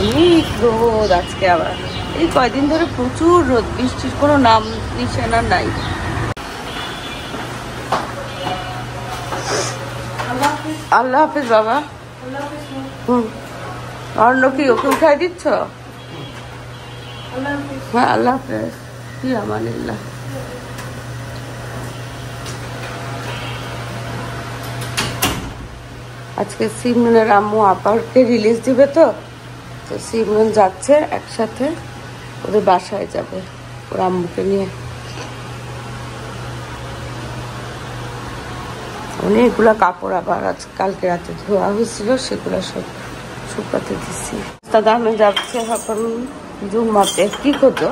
অনেক রোদ আজকে, আবার এই কয়দিন ধরে প্রচুর রোদ, বৃষ্টির কোনো নাম নিশানা নাই। আল্লাহ হাফিজ বাবা। অন্য কি ওকে উঠাই দিচ্ছ? হ্যাঁ আল্লাহ হাফিজ। কি আমানিল্লাহ। আজকে সিমরানের আম্মু আপাকে রিলিজ দিবে, তো সিমরান যাচ্ছে একসাথে, ওদের বাসায় যাবে ওর আম্মুকে নিয়ে। অনেকগুলা কাপড় আবার আজ কালকে রাতে ধোয়া হয়েছিল, সেগুলো সব শুকাতে দিচ্ছি। দাদা আমি যাচ্ছে এখন জুম্মাতে। কি করতো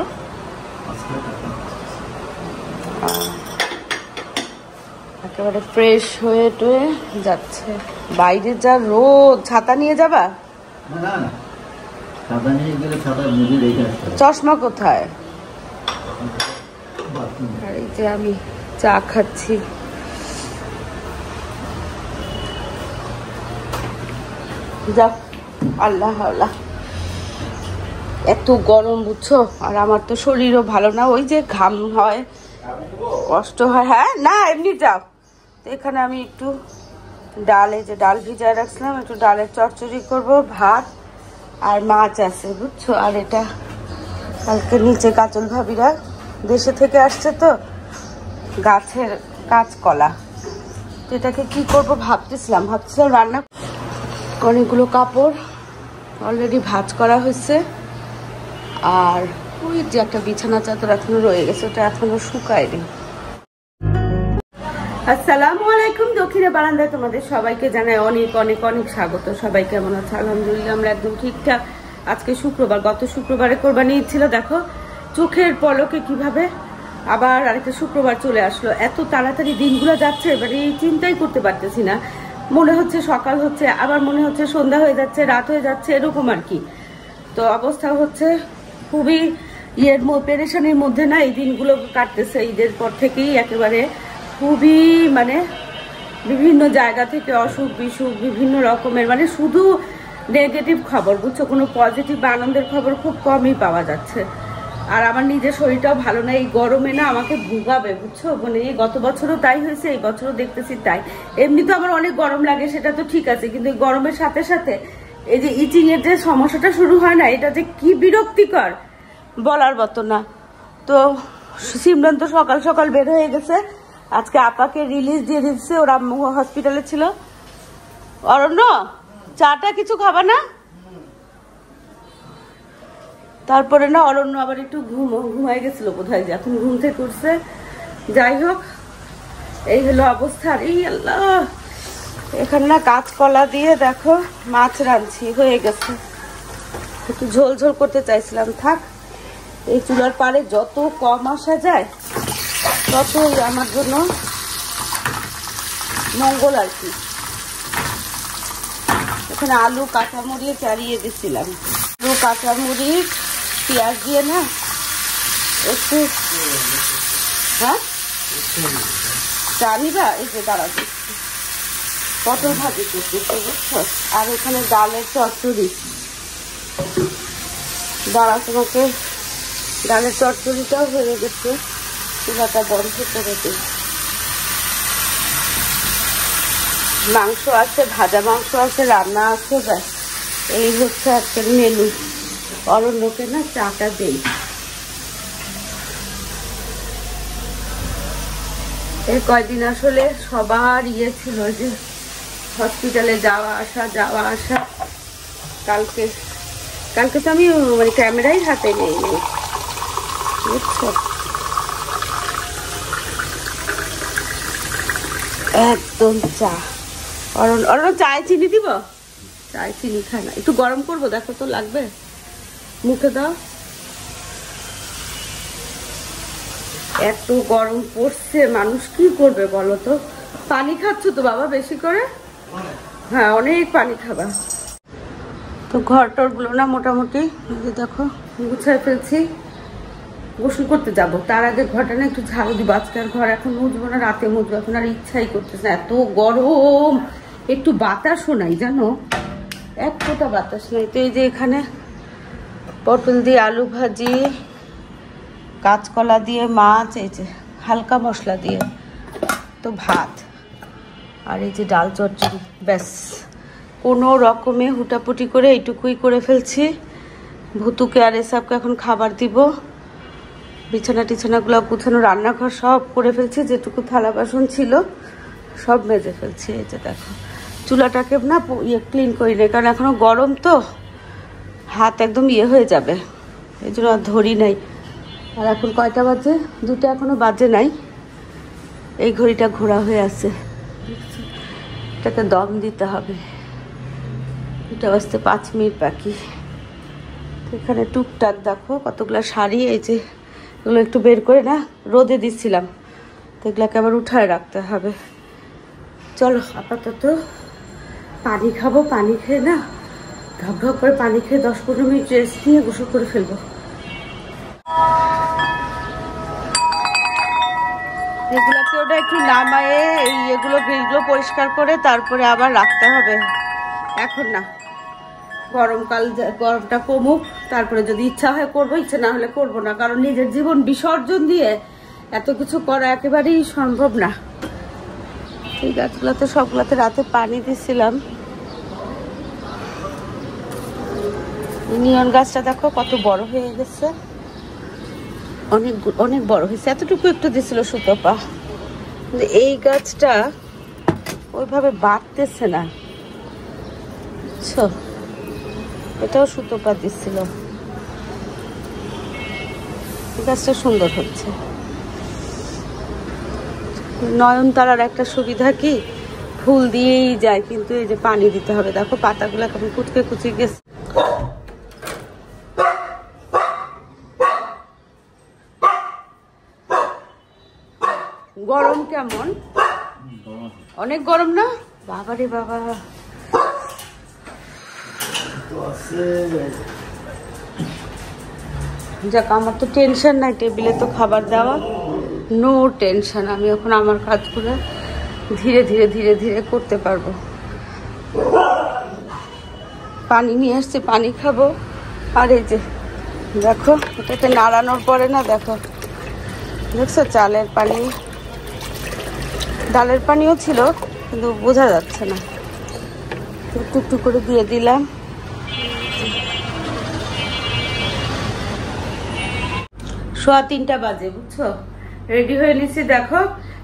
একেবারে ফ্রেশ হয়ে টয়ে যাচ্ছে। বাইরে যা রোদ, ছাতা নিয়ে যাবা? চশমা কোথায়? আর এই যে আমি চা খাচ্ছি। যাক আল্লাহ আল্লাহ। এত গরম বুঝছো, আর আমার তো শরীরও ভালো না, ওই যে ঘাম হয়, কষ্ট হয়। হ্যাঁ না এমনি যাও। তো এখানে আমি একটু ডালে যে ডাল ভিজায় রাখছিলাম, একটু ডালের চচ্চড়ি করব, ভাত আর মাছ আছে বুঝছো। আর এটা কালকে নিচে কাজল ভাবিরা দেশে থেকে আসছে, তো গাছের কাঁচকলা, তো এটাকে কি করব ভাবতেছিলাম রান্না। অনেকগুলো কাপড় অলরেডি ভাঁজ করা হয়েছে, আর ওই যে একটা বিছানা চাদর এখনো রয়ে গেছে, ওটা এখনো শুকায়নি। আসসালামু আলাইকুম। দক্ষিণে বারান্দায় তোমাদের সবাইকে জানাই অনেক অনেক অনেক স্বাগত। সবাই কেমন আছে? আলহামদুলিল্লাহ আমরা একদম ঠিকঠাক। আজকে শুক্রবার, গত শুক্রবারে কোরবানি ঈদ ছিল, দেখো চোখের পলকে কিভাবে আবার আরেকটা শুক্রবার চলে আসলো। এত তাড়াতাড়ি দিনগুলো যাচ্ছে, এবারে চিন্তাই করতে পারতেছি না। মনে হচ্ছে সকাল হচ্ছে, আবার মনে হচ্ছে সন্ধ্যা হয়ে যাচ্ছে, রাত হয়ে যাচ্ছে, এরকম আর কি। তো অবস্থা হচ্ছে খুবই পেরেশানির মধ্যে না এই দিনগুলো কাটতেছে। ঈদের পর থেকেই একেবারে খুবই মানে বিভিন্ন জায়গা থেকে অসুখ বিসুখ বিভিন্ন রকমের, মানে শুধু নেগেটিভ খবর বুঝছো, কোনো পজিটিভ বা আনন্দের খবর খুব কমই পাওয়া যাচ্ছে। আর আমার নিজের শরীরটাও ভালো না, এই গরমে না আমাকে ভুগাবে বুঝছো। মানে এই গত বছরও তাই হয়েছে, এই বছরও দেখতেছি তাই। এমনি তো আমার অনেক গরম লাগে, সেটা তো ঠিক আছে, কিন্তু এই গরমের সাথে সাথে এই যে ইচিং এর যে সমস্যাটা শুরু হয় না, এটা যে কি বিরক্তিকর বলার মতো না। তো সিমরান তো সকাল সকাল বের হয়ে গেছে, আজকে আপাকে রিলিজ দিয়ে দিচ্ছে, ওর আম্মু হসপিটালে ছিল। অরণ্য চাটা কিছু খাবা না? তারপরে না অরণ্য আবার একটু ঘুমাই গেছিল কোথায়, যে এখন ঘুম থেকে উঠছে। যাই হোক এই হলো অবস্থা। এই আল্লাহ, এখানে না কাঁচকলা দিয়ে দেখো মাছ রাঁধছি, হয়ে গেছে। একটু ঝোল ঝোল করতে চাইছিলাম, থাক এই চুলার পারে যত কম আসা যায় ততই আমার জন্য মঙ্গল আর কি। এখানে আলু কাঁচামরিচ চালিয়ে দিচ্ছিলাম, আলু কাঁচামরিচ পেঁয়াজ দিয়ে না একটু। হ্যাঁ চা নিবা? এই যে দাঁড়া দিচ্ছি, পটল ভাজি করতেছি বুঝছো। আর এখানে ডালের চচ্চড়ি, দাঁড়া তোমাকে ডালের চচ্চড়িটাও হয়ে গেছে, চুলাটা বন্ধ করে দিই। মাংস আছে, ভাজা মাংস আছে, রান্না আছে, ব্যাস এই হচ্ছে আজকের মেনু। অরণ্যকে না চাটা দেই। এই কয়দিন আসলে সবার ছিল যে হসপিটালে যাওয়া আসা। কালকে তো আমি মানে ক্যামেরাই হাতে নেই বুঝছো। একদম চা। অরণ্য চায় চিনি দিব? চায় চিনি খায় না, একটু গরম করবো, দেখো তো লাগবে, মুখে দাও। এত গরম পড়ছে, মানুষ কি করবে বলো তো। পানি খাচ্ছ তো বাবা বেশি করে? হ্যাঁ অনেক পানি খাবা। তো ঘর টর গুলো না মোটামুটি দেখো গুছাই ফেলছি, গোসল করতে যাব। তার আগে ঘরটা না একটু ঝাড়ু দিব। আজকে আর ঘর এখন মুছবো না, রাতে মুছবো, এখন আর ইচ্ছাই করতেছে না, এত গরম। একটু বাতাসও নাই জানো, এক ফোঁটা বাতাস নাই। তো এই যে এখানে পটল দিয়ে আলু ভাজি, কাঁচকলা দিয়ে মাছ, এই যে হালকা মশলা দিয়ে তো ভাত, আর এই যে ডাল চচ্চড়ি। ব্যাস, কোনো রকমে হুটাপুটি করে এইটুকুই করে ফেলছি। ভুতুকে আর এসবকে এখন খাবার দিব। বিছানা টিছানাগুলো গুছানো, রান্নাঘর সব করে ফেলছি, যেটুকু থালা বাসন ছিল সব মেজে ফেলছি। এই যে দেখো, চুলাটাকে না ক্লিন করি না, কারণ এখনো গরম তো হাত একদম হয়ে যাবে, এই জন্য আর ধরি নাই। আর এখন কয়টা বাজে? 2টা এখনো বাজে নাই। এই ঘড়িটা ঘোরা হয়ে আছে, এটাকে দম দিতে হবে। এটা বাজতে 5 মিনিট বাকি। এখানে টুকটাক দেখো কতগুলো শাড়ি, এই যে এগুলো একটু বের করে না রোদে দিচ্ছিলাম, তো এগুলোকে আবার উঠায় রাখতে হবে। চলো আপাতত পানি খাবো, পানি খেয়ে না ঢক ঢক করে পানি খেয়ে 10-15 মিনিট রেস্ট নিয়ে গোসল করে ফেলবো। এগুলোকে ওটা একটু নামায়ে এগুলো পরিষ্কার করে তারপরে আবার রাখতে হবে। এখন না, গরমটা কমুক, তারপরে যদি ইচ্ছা হয় করবো, ইচ্ছা না হলে করবো না, কারণ নিজের জীবন বিসর্জন দিয়ে এত কিছু করা একেবারেই সম্ভব না। এই গাছগুলোতে সবগুলোতে রাতে পানি দিছিলাম। নিয়ন গাছটা দেখো কত বড় হয়ে গেছে, অনেক অনেক বড় হয়েছে। এতটুকু একটু দিছিল সুতপা, এই গাছটা ওইভাবে বাড়তেছে না, বুঝছো? এটাও সুতপা দিচ্ছিল, গাছটা সুন্দর হচ্ছে। নয়নতারার একটা সুবিধা কি, ফুল দিয়েই যায়, কিন্তু এই যে পানি দিতে হবে। দেখো পাতাগুলো কেমন কুচকে কুচকে গেছে। গরম কেমন? অনেক গরম না? বাবারে বাবা, যাক আমার তো টেনশন নাই, টেবিলে তো খাবার দেওয়া, নো টেনশন। আমি এখন আমার কাজগুলো ধীরে ধীরে ধীরে ধীরে করতে পারবো। পানি নিয়ে আসছে, পানি খাবো। আর এই যে দেখো, এটাকে নাড়ানোর পরে না, দেখো দেখছো চালের পানি, ডালের পানিও ছিল কিন্তু বোঝা যাচ্ছে না, একটু একটু করে দিয়ে দিলাম। 3:15 বাজে, বুঝছো? রেডি হয়ে নিচ্ছি। দেখো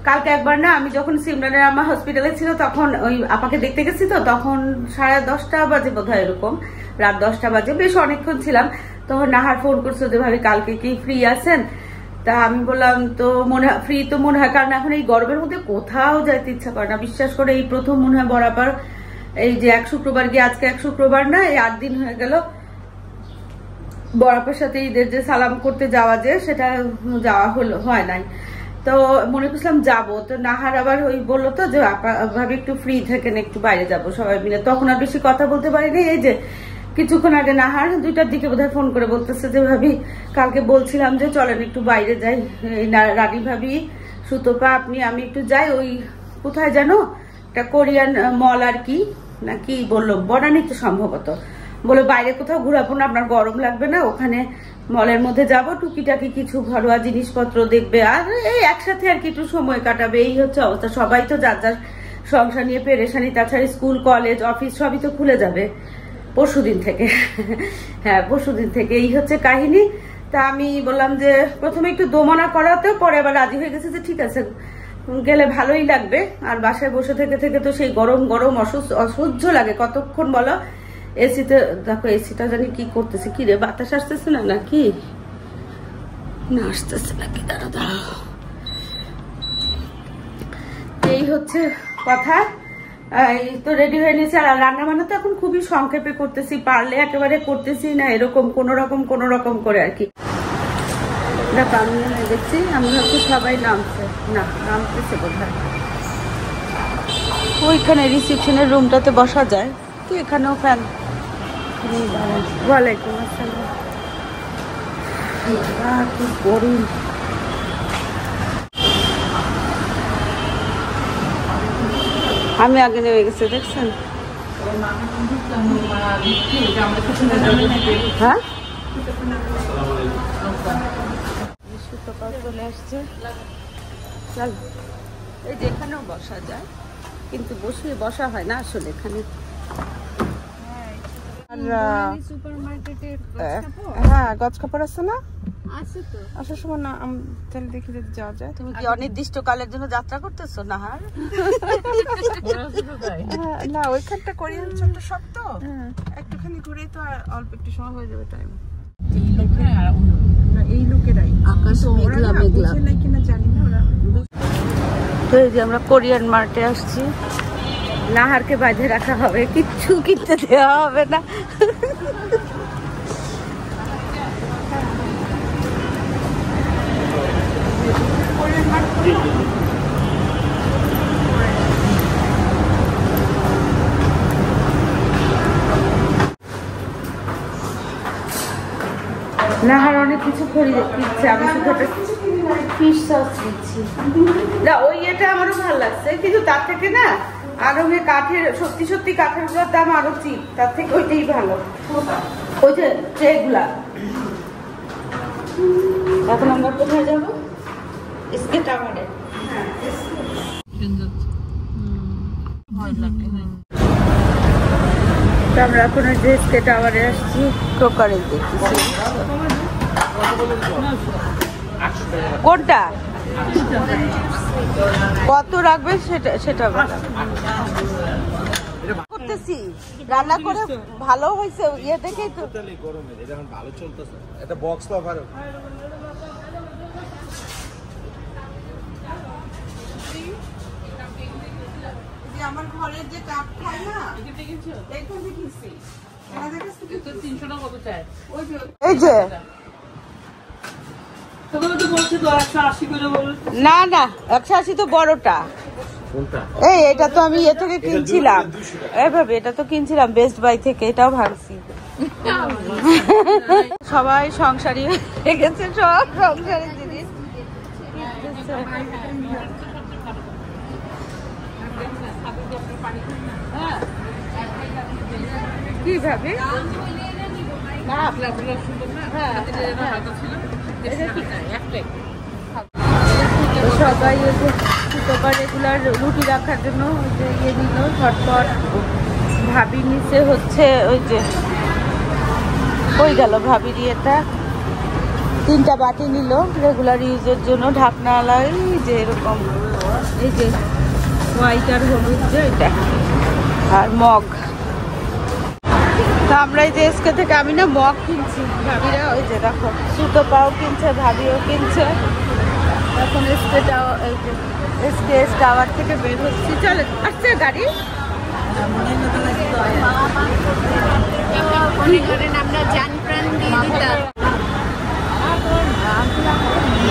কালকে একবার না, আমি যখন সিমরানের আম্মা হসপিটালে ছিল তখন ওই আপাকে দেখতে গেছি, তো তখন 10:30 বাজে বোধ হয়, এরকম রাত 10টা বাজে, বেশ অনেকক্ষণ ছিলাম। তখন নাহার ফোন করছো যে ভাবি কালকে কি ফ্রি আছেন? তা আমি বললাম তো ফ্রি তো মনে হয়, কারণ এখন এই গরমের মধ্যে কোথাও যাইতে ইচ্ছা করে না। বিশ্বাস করে এই প্রথম মনে হয় বরাবর এই যে 1 শুক্রবার গিয়ে, আজকে 1 শুক্রবার না, এই 8 দিন হয়ে গেল বরাবর সাথে ঈদের যে সালাম করতে যাওয়া, যে সেটা যাওয়া হয় নাই। তো মনে করছিলাম যাবো, তো নাহার আবার ওই বললো তো যে ভাবি একটু ফ্রি থাকেন, একটু বাইরে যাব সবাই মিলে। তখন আর বেশি কথা বলতে পারিনি। এই যে কিছুক্ষণ আগে নাহার 2টার দিকে বোধহয় ফোন করে বলতেছে যে ভাবি কালকে বলছিলাম যে চলেন একটু বাইরে যাই, রানী ভাবি, সুতপা, আপনি, আমি একটু যাই, ওই কোথায় জানো একটা কোরিয়ান মল আর কি নাকি বললো, বনানী তো সম্ভবত, বলে বাইরে কোথাও ঘুরাবো না, আপনার গরম লাগবে না, ওখানে মলের মধ্যে যাবো, টুকিটাকি কিছু ঘরোয়া জিনিসপত্র দেখবে, আর এই একসাথে আর কি একটু সময় কাটাবে। এই হচ্ছে অবস্থা। সবাই তো যার যার সংসার নিয়ে পেরেশানি, তাছাড়া স্কুল কলেজ অফিস সবই তো খুলে যাবে পরশুদিন থেকে। হ্যাঁ, পরশুদিন থেকে এই হচ্ছে কাহিনী। তা আমি বললাম যে প্রথমে একটু দোমনা করাতেও, পরে আবার রাজি হয়ে গেছে যে ঠিক আছে গেলে ভালোই লাগবে। আর বাসায় বসে থেকে থেকে তো সেই গরম গরম অসহ্য লাগে কতক্ষণ বলো। এসিতে দেখো, এসিটা জানি কি করতেছে, কি রে বাতাস আসতেছে না নাকি, না আসতেছে নাকি, দাঁড়া দাঁড়া। এই হচ্ছে কথা। এই তো রেডি হয়ে নিয়েছি। আর রান্না বান্না তো এখন খুবই সংক্ষেপে করতেছি, পারলে একেবারে করতেছি না, এরকম কোন রকম করে আর কি। দেখো আমি দেখছি, আমি ভাবছি সবাই নামছে, না নামতেছে বোধহয়। ওইখানে রিসেপশনের রুমটাতে বসা যায় কি, এখানেও ফ্যান। ওয়ালাইকুম আসসালাম। কি গরম। আমি আগে নেমে গেছি, দেখছেন? হ্যাঁ চলে আসছে, চল এই যেখানেও বসা যায়, কিন্তু বসা হয় না আসলে এখানে। হ্যাঁ, গজ কাপড় আছে না? আছে তো, আসার সময় না তাহলে দেখি যদি যাওয়া যায়। তুমি কি অনির্দিষ্ট কালের জন্য যাত্রা করতেছো? নাহার না, ওইখানটা কোরিয়ান ছোট্ট সব তো, একটুখানি ঘুরেই তো অল্প একটু সময় হয়ে যাবে টাইম। এই লোকেরাই আকাশ মেঘলা মেঘলা কিনা জানি না ওরা। তো এই যে আমরা কোরিয়ান মার্টে আসছি, নাহারকে বাঁধে রাখা হবে, কিচ্ছু কিনতে দেওয়া হবে না। নাহার অনেক কিছু কিনছে, আমি শুধু ফিশ সস নিচ্ছি। না ওই এটা আমারও ভালো লাগছে, কিন্তু তার থেকে না আরো কাঠের, সত্যি সত্যি কাঠের গুলোর দাম আরো চিপ, তার থেকে ওইটাই ভালো। ওই যে ট্রেগুলা। এখন আমরা কোথায় যাবো? স্কে টাওয়ারে। আমরা এখন যে স্কে টাওয়ারে আসছি, ক্রোকারে দেখতেছি। কোনটা কত রাখবে সেটা করতেছি, রান্না করে ভালো হয়েছে ইয়ে দেখেই তো। ভালো চলতেছে, এটা বক্স তো অফার। আমার ঘরের যে কাপ খায় না, এইখান থেকে কিনছি। এই যে না না 180 তো বড়টা। এই এটা তো আমি এ থেকে কিনছিলাম, এইভাবে এটা তো কিনছিলাম বেস্ট বাই থেকে, এটাও ভাবছি। সবাই সংসারী হয়ে গেছে, সব সংসারী জিনিস কিভাবে সবাই রেগুলার রুটি রাখার জন্য ইয়ে নিল ঝটপট। ভাবি নিচে হচ্ছে ওই যে ওই গেল ভাবির ইয়েটা, 3টা বাটি নিল রেগুলার ইউজের জন্য, ঢাকনাওয়ালা, এই যে এরকম, এই যে হোয়াইট আর হলুদ যে এটা, আর মগ। তো আমরা এই যে এসকে থেকে আমি না মগ কিনছি, ভাবিরা ওই যে দেখো সুতো পাও কিনছে, ভাবিও কিনছে। এখন এসকে টাওয়ার থেকে বের হচ্ছি, চলে আসছে গাড়ি।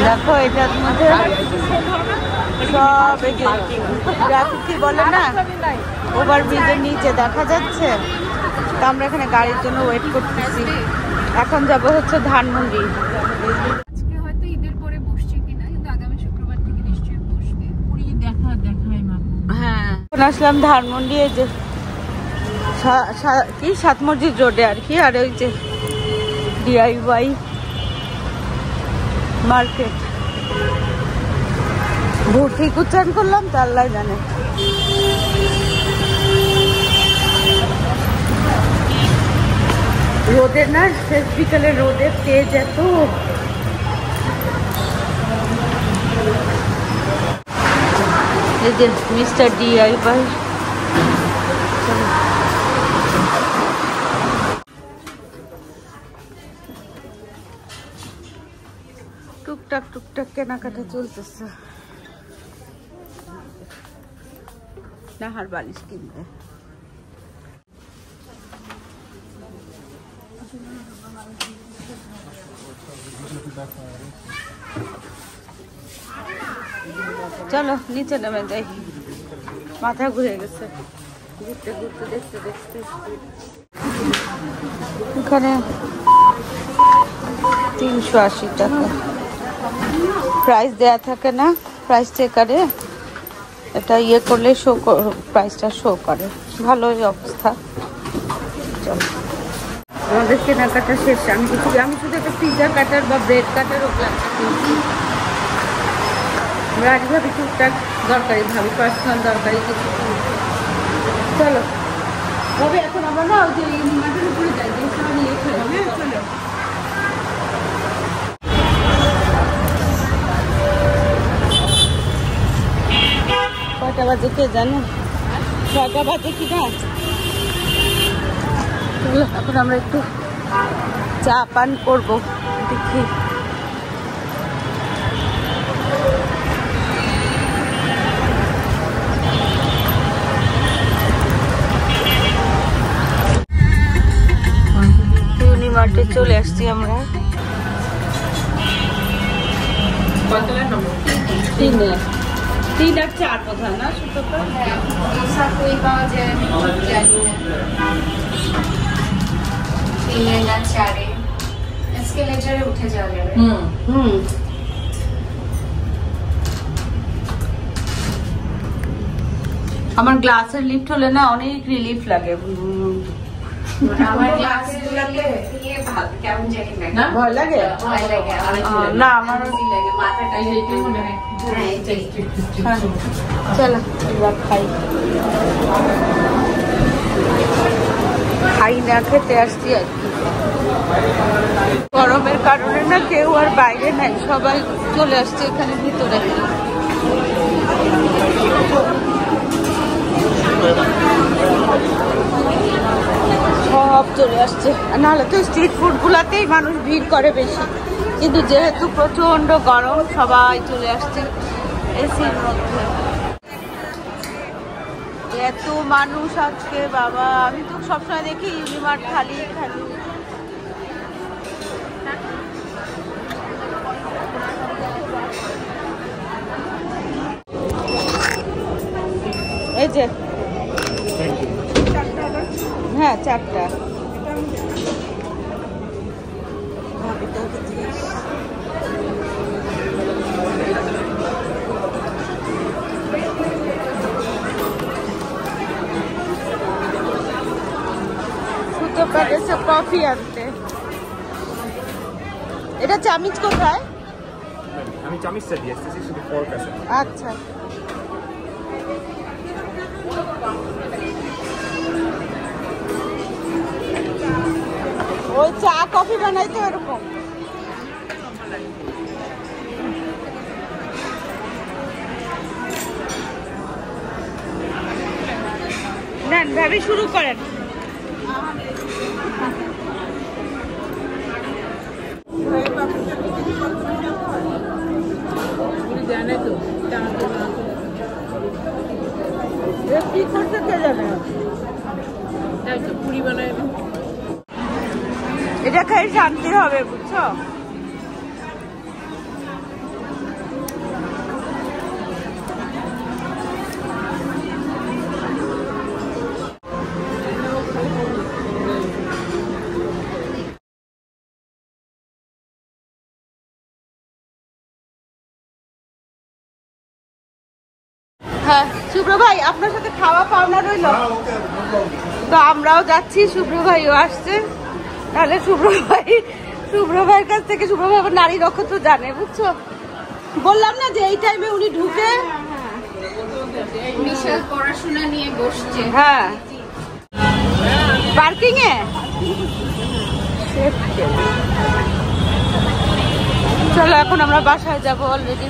দেখো এটার মধ্যে সব গ্রাফিতি বলে না, ওভারব্রিজের নিচে দেখা যাচ্ছে। তো আমরা এখানে গাড়ির জন্য ওয়েট করতেছি। এখন যাব হচ্ছে ধানমন্ডি। হ্যাঁ, এখন আসলাম ধানমন্ডি, এই যে কি 7 মসজিদ রোডে আর কি, আর ওই যে DIY মার্কেট। ভোর ঠিক উচ্চারণ করলাম তো আল্লাহ জানে। রোদের না শেষ বিকালে রোদের তেজ এত। এই যে মিস্টার DIY, টুকটাক টুকটাক কেনাকাটা চলতেছে। নাহার বালিশ কিনবে। চলো নিচে নেমে যাই, মাথা ঘুরে গেছে ঘুরতে ঘুরতে দেখতে দেখতে। এখানে 380 টাকা প্রাইস দেয়া থাকে না, প্রাইস চেকারে এটা ইয়ে করলে প্রাইসটা শো করে। ভালোই অবস্থা। চলো আমাদের কেনাকাটা শেষ। আমি শুধু একটা পিৎজা কাটার বা ব্রেড কাটার ওগুলো কিনছি। রাজভাবে টুকটাক দরকারি ভাবি, পার্সোনাল দরকারি কিছু। চলো তবে এখন আমরা না ওই যে মাঠের উপরে যাই, যে নিয়ে চলো। হ্যাঁ চলো। কয়টা বাজে কে জানো? 6টা বাজে কি না? এখন আমরা একটু চা পান করবো, দেখি। মার্টে চলে আসছি আমরা। 3 আর 4 কোথায় না? পাওয়া যায় 3 আর 4 এসকেলেটরে উঠে যাওয়া যাবে। আমার গ্লাসের লিফট হলে না অনেক রিলিফ লাগে। আমার গ্লাসের লিফটে কেমন জানি লাগে না? ভয় লাগে? ভয় লাগে না, আমার লাগে, মাথাটা একটু মনে হয়। চলো এবার খাই না খেতে আসছি আর কি। গরমের কারণে না কেউ আর বাইরে নাই, সবাই চলে আসছে এখানে ভিতরে। সব চলে আসছে, নাহলে তো স্ট্রিট ফুড গুলাতেই মানুষ ভিড় করে বেশি, কিন্তু যেহেতু প্রচন্ড গরম সবাই চলে আসছে এসির মধ্যে। এত মানুষ আজকে বাবা, আমি তো সবসময় দেখি ইউনিমার্ট খালি খালি। এই যে হ্যাঁ 4টা। সুতো পেটেছে কফি আনতে। এটা চামিচ কোথায়? আমি চামিচটা দিয়ে আসতেছি, শুধু ফর্ক আছে। আচ্ছা ওই চা কফি বানাই তো এরকম। নেন ভাবি শুরু করেন। কি করতে কে জানে? পুরি বানায়, এটা খেয়ে শান্তি হবে, বুঝছো? হ্যাঁ শুভ্র ভাই, আপনার সাথে খাওয়া পাওনা রইল। তো আমরাও যাচ্ছি, শুভ্র ভাইও আসছে। তাহলে শুভ্র ভাইয়ের কাছ থেকে, শুভ্র ভাই আবার নারী রক্ষ তো জানে, বুঝছো? বললাম না যে এই টাইমে উনি ঢুকে বিশাল পড়াশোনা নিয়ে বসছে। হ্যাঁ পার্কিং এ। চলো এখন আমরা বাসায় যাবো, অলরেডি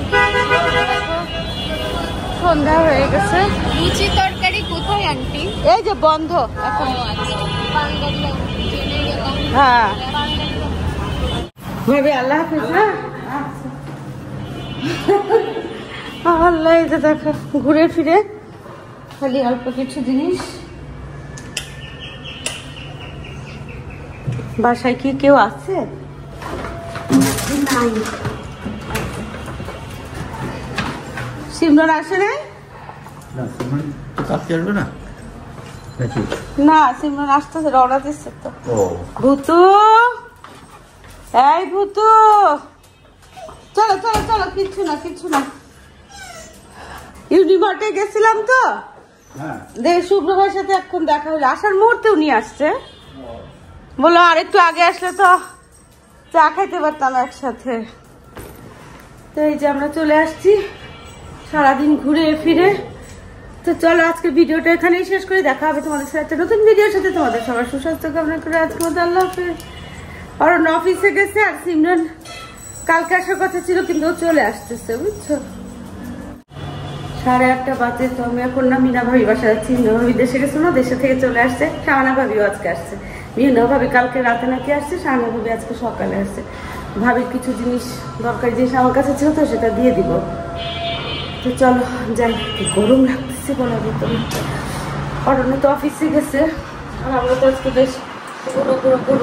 সন্ধ্যা হয়ে গেছে। লুচি তরকারি কোথায় আন্টি? এই যে বন্ধ এখন। হ্যাঁ ভাবি আল্লাহ হাফিজ। হ্যাঁ আল্লাহ, এই যে দেখো ঘুরে ফিরে খালি অল্প কিছু জিনিস। বাসায় কি কেউ আছে? নাই। সিমরন আসে নাই? না সিমরন আসতেছে, রওনা দিচ্ছে তো। ভূতু, এই ভূতু চলো চলো চলো। কিচ্ছু না ইউনিমার্টে গেছিলাম তো, শুভ্র ভাইয়ের সাথে এখন দেখা হলো। আসার মুহূর্তে উনি আসছে। বললো আর একটু আগে আসলে তো চা খাইতে পারতাম একসাথে। তো এই যে আমরা চলে আসছি সারাদিন ঘুরে ফিরে। তো চলো আজকে ভিডিওটা এখানেই শেষ করে দেখা হবে তোমাদের সাথে নতুন ভিডিওর সাথে। তোমাদের সবার সুস্বাস্থ্য কামনা করে আজকে মতো আল্লাহ হাফেজ। অরণ্য অফিসে গেছে আর সিমরান কালকে আসার কথা ছিল কিন্তু ও চলে আসতেছে বুঝছো। 8:30 বাজে। তো আমি এখন না মিনা ভাবি বাসা যাচ্ছি। মিনা ভাবি দেশে গেছিল না, দেশে থেকে চলে আসছে। শাহানা ভাবিও আজকে আসছে। মিনা ভাবি কালকে রাতে নাকি আসছে, শাহানা ভাবি আজকে সকালে আসছে। ভাবির কিছু জিনিস দরকারি জিনিস আমার কাছে ছিল তো সেটা দিয়ে দিব। তো চলো যাই, গরম লাগতেছে বলার ভিতরে। অরণ্য তো অফিসে গেছে আর আমরা তো আজকে বেশ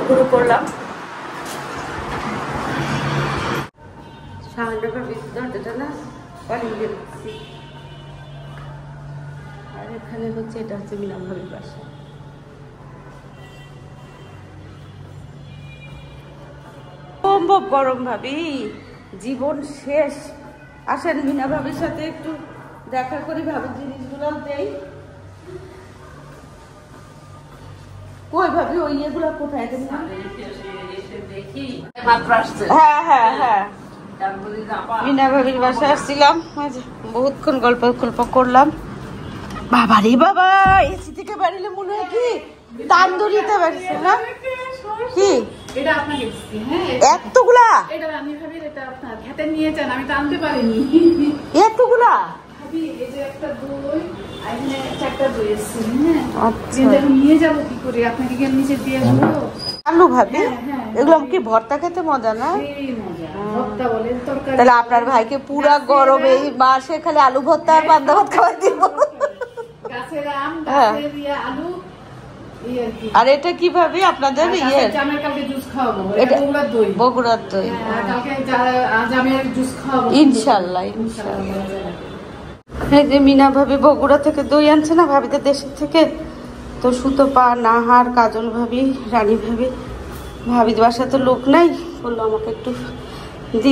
গুঁড়ো করলাম। শাহানা ভাবির দরজাটা না কলিং দিয়ে দিচ্ছি। আর এখানে হচ্ছে এটা হচ্ছে মিনা ভাবির বাসা। সম্ভব গরম ভাবি, জীবন শেষ। আসেন মিনা ভাবির সাথে একটু দেখা করি, ভাবির জিনিসগুলো দেই। কই ভাবি ওই ইয়েগুলো কোথায়? হ্যাঁ হ্যাঁ হ্যাঁ, মিনা ভাবির বাসায় আসছিলাম, বহুতক্ষণ গল্প করলাম। বাবা রে বাবা, এসি থেকে বাড়িলে মনে হয় কি তান্দুরিতে বাড়িছে না কি? এটা আপনাকে দিচ্ছি। হ্যাঁ, এতগুলা? এটা আমি ভাবি এটা আপনার খেতে নিয়ে যান, আমি তো আনতে পারিনি। এতগুলা ভাবি এই যে একটা দই, এখানে 4টা দই আছে। হ্যাঁ, আচ্ছা, কিন্তু এখন নিয়ে যাব কি করে? আপনাকে কি নিচে দিয়ে আসবো? আলু ভাবি হ্যাঁ, এগুলো কি ভর্তা খেতে মজা না? এই মজা, ভর্তা বলে তরকারি। তাহলে আপনার ভাইকে পুরা গরমে এই মাসে খালি আলু ভর্তা আর পান্তা ভাত খাওয়াই দিব। গাছের আম, গাছের আলু, এই আর কি। আর এটা কিভাবে আপনাদের ইয়ে? জামের কালকে জুস খাওয়াবো। এটা বগুড়ার দই। বগুড়ার দই। হ্যাঁ, কালকে জামের জুস খাওয়াবো ইনশাআল্লাহ ইনশাআল্লাহ। এই যে মিনা ভাবি বগুড়া থেকে দই আনছে না, ভাবিতে দেশের থেকে। তো সুতপা, নাহার, কাজল ভাবি, রানী ভাবি, ভাবির বাসা তো লোক নাই, বললো আমাকে একটু দিতে।